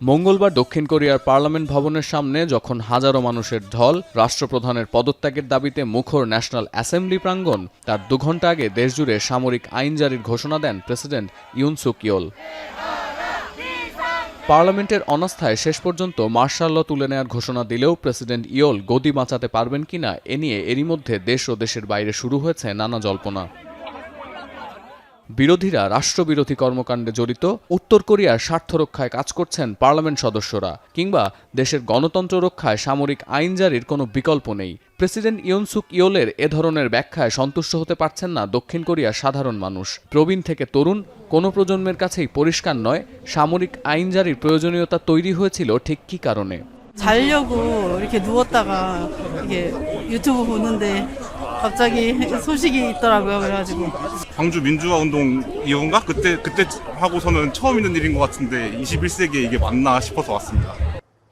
মঙ্গলবার দক্ষিণ কোরিয়ার পার্লামেন্ট ভবনের সামনে যখন হাজারো মানুষের ঢল রাষ্ট্রপ্রধানের পদত্যাগের দাবিতে মুখর ন্যাশনাল অ্যাসেম্বলি প্রাঙ্গণ, তার 2 ঘণ্টা আগে দেশজুড়ে সামরিক আইন জারির ঘোষণা দেন প্রেসিডেন্ট ইউন সুক ইয়োল। পার্লামেন্টের অনাস্থায় শেষ পর্যন্ত মার্শাল ল তুলে নেওয়ার ঘোষণা দিলেও প্রেসিডেন্ট ইয়োল গদি বাঁচাতে পারবেন কিনা এ নিয়ে এরই মধ্যে দেশ ও দেশের বাইরে শুরু হয়েছে নানা জল্পনা। বিরোধীরা রাষ্ট্রবিরোধী কর্মকাণ্ডে জড়িত, উত্তর কোরিয়ার স্বার্থ রক্ষায় কাজ করছেন পার্লামেন্ট সদস্যরা, কিংবা দেশের গণতন্ত্র রক্ষায় সামরিক আইন জারির কোনো বিকল্প নেই। প্রেসিডেন্ট ইউন সুক ইয়োলের এ ধরনের ব্যাখ্যায় সন্তুষ্ট হতে পারছেন না দক্ষিণ কোরিয়ার সাধারণ মানুষ। প্রবীণ থেকে তরুণ কোনো প্রজন্মের কাছেই পরিষ্কার নয় সামরিক আইন জারির প্রয়োজনীয়তা তৈরি হয়েছিল ঠিক কী কারণে। 자려고 이렇게 누웠다가 이게 유튜브 보는데 갑자기 소식이 있더라고요. 그래가지고 광주 민주화 운동 이후인가 그때 하고서는 처음 있는 일인 것 같은데 21세기에 이게 맞나 싶어서 왔습니다.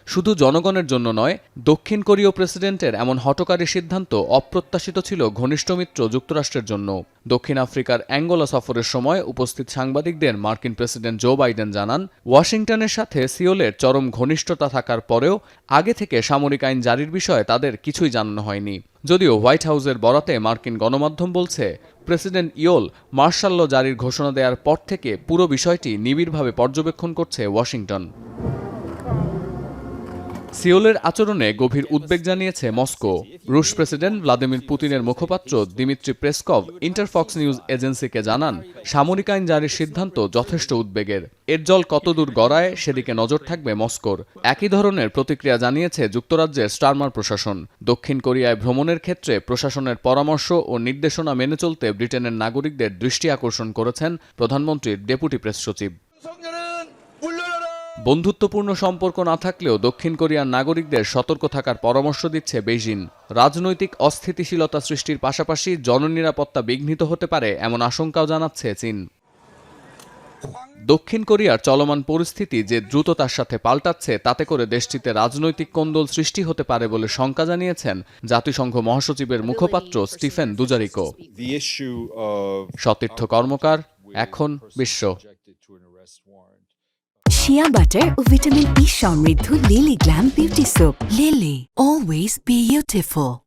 শুধু জনগণের জন্য নয়, দক্ষিণ কোরীয় প্রেসিডেন্টের এমন হঠকারী সিদ্ধান্ত অপ্রত্যাশিত ছিল ঘনিষ্ঠ মিত্র যুক্তরাষ্ট্রের জন্য। দক্ষিণ আফ্রিকার অ্যাঙ্গোলা সফরের সময় উপস্থিত সাংবাদিকদের মার্কিন প্রেসিডেন্ট জো বাইডেন জানান, ওয়াশিংটনের সাথে সিওলের চরম ঘনিষ্ঠতা থাকার পরেও আগে থেকে সামরিক আইন জারির বিষয়ে তাদের কিছুই জানানো হয়নি। যদিও হোয়াইট হাউসের বরাতে মার্কিন গণমাধ্যম বলছে, প্রেসিডেন্ট ইয়োল মার্শাল ল জারির ঘোষণা দেওয়ার পর থেকে পুরো বিষয়টি নিবিড়ভাবে পর্যবেক্ষণ করছে ওয়াশিংটন। সিওলের আচরণে গভীর উদ্বেগ জানিয়েছে মস্কো। রুশ প্রেসিডেন্ট ভ্লাদিমির পুতিনের মুখপাত্র দিমিত্রি পেসকভ ইন্টারফক্স নিউজ এজেন্সিকে জানান, সামরিক আইন জারির সিদ্ধান্ত যথেষ্ট উদ্বেগের। এর জল কতদূর গড়ায় সেদিকে নজর থাকবে মস্কোর। একই ধরনের প্রতিক্রিয়া জানিয়েছে যুক্তরাজ্যের স্টারমার প্রশাসন। দক্ষিণ কোরিয়ায় ভ্রমণের ক্ষেত্রে প্রশাসনের পরামর্শ ও নির্দেশনা মেনে চলতে ব্রিটেনের নাগরিকদের দৃষ্টি আকর্ষণ করেছেন প্রধানমন্ত্রীর ডেপুটি প্রেস সচিব। বন্ধুত্বপূর্ণ সম্পর্ক না থাকলেও দক্ষিণ কোরিয়ার নাগরিকদের সতর্ক থাকার পরামর্শ দিচ্ছে বেইজিং। রাজনৈতিক অস্থিতিশীলতা সৃষ্টির পাশাপাশি জননিরাপত্তা বিঘ্নিত হতে পারে এমন আশঙ্কাও জানাচ্ছে চীন। দক্ষিণ কোরিয়ার চলমান পরিস্থিতি যে দ্রুততার সাথে পাল্টাচ্ছে, তাতে করে দেশটিতে রাজনৈতিক কোন্দল সৃষ্টি হতে পারে বলে শঙ্কা জানিয়েছেন জাতিসংঘ মহাসচিবের মুখপাত্র স্টিফেন দুজারিকো। সতীর্থ কর্মকার, এখন বিশ্ব। শিয়া বাটার ও ভিটামিন ই সমৃদ্ধ lily glam beauty soap. Lily, always beautiful.